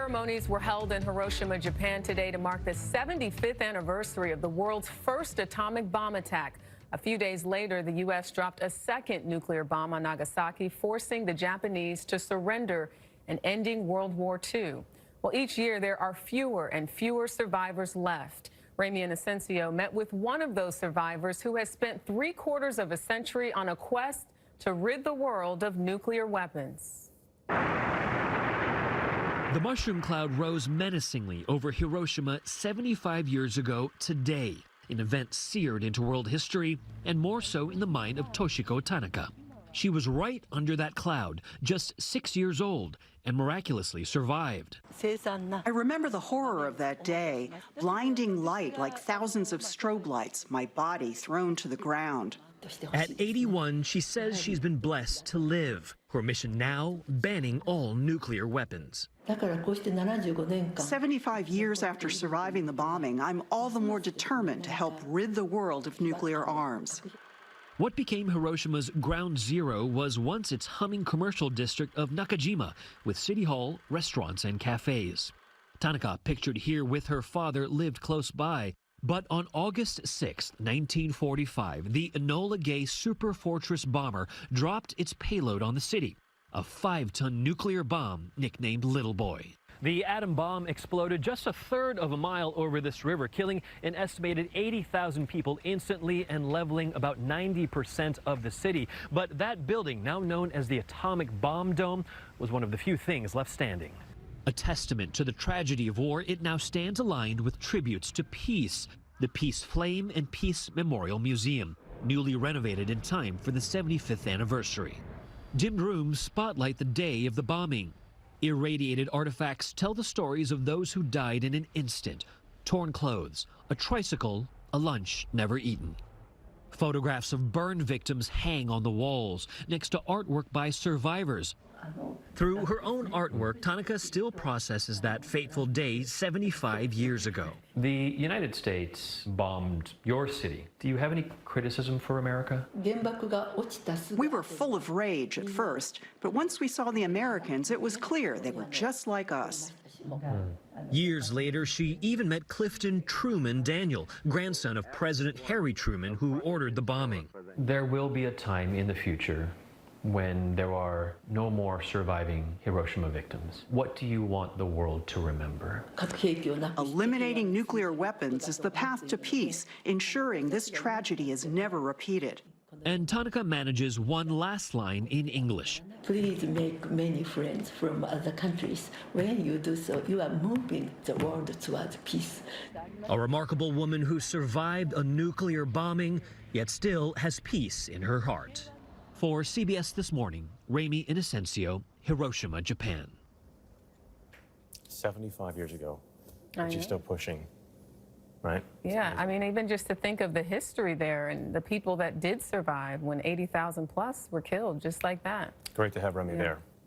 Ceremonies were held in Hiroshima, Japan today to mark the 75th anniversary of the world's first atomic bomb attack. A few days later, the U.S. dropped a second nuclear bomb on Nagasaki, forcing the Japanese to surrender and ending World War II. Well, each year there are fewer and fewer survivors left. Ramy Inocencio met with one of those survivors who has spent 3/4 of a century on a quest to rid the world of nuclear weapons. The mushroom cloud rose menacingly over Hiroshima 75 years ago today, an event seared into world history, and more so in the mind of Toshiko Tanaka. She was right under that cloud, just 6 years old, and miraculously survived. I remember the horror of that day, blinding light like thousands of strobe lights, my body thrown to the ground. At 81, she says she's been blessed to live. Her mission now, banning all nuclear weapons. 75 years after surviving the bombing, I'm all the more determined to help rid the world of nuclear arms. What became Hiroshima's ground zero was once its humming commercial district of Nakajima, with city hall, restaurants, and cafes. Tanaka, pictured here with her father, lived close by. But on August 6, 1945, the Enola Gay Super Fortress bomber dropped its payload on the city, a 5-ton nuclear bomb nicknamed Little Boy. The atom bomb exploded just a third of a mile over this river, killing an estimated 80,000 people instantly and leveling about 90% of the city. But that building, now known as the Atomic Bomb Dome, was one of the few things left standing. A testament to the tragedy of war, it now stands aligned with tributes to peace. The Peace Flame and Peace Memorial Museum, newly renovated in time for the 75th anniversary. Dimmed rooms spotlight the day of the bombing. Irradiated artifacts tell the stories of those who died in an instant. Torn clothes, a tricycle, a lunch never eaten. Photographs of burn victims hang on the walls, next to artwork by survivors. Through her own artwork, Tanaka still processes that fateful day 75 years ago. The United States bombed your city. Do you have any criticism for America? We were full of rage at first, but once we saw the Americans, it was clear they were just like us. Years later, she even met Clifton Truman Daniel, grandson of President Harry Truman, who ordered the bombing. There will be a time in the future when there are no more surviving Hiroshima victims. What do you want the world to remember? Eliminating nuclear weapons is the path to peace, ensuring this tragedy is never repeated. And Tanaka manages one last line in English. Please make many friends from other countries. When you do so, you are moving the world towards peace. A remarkable woman who survived a nuclear bombing, yet still has peace in her heart. For CBS This Morning, Ramy Inocencio, Hiroshima, Japan. 75 years ago, and she's still pushing, right? Yeah, I mean, even just to think of the history there and the people that did survive when 80,000 plus were killed just like that. Great to have Ramy there.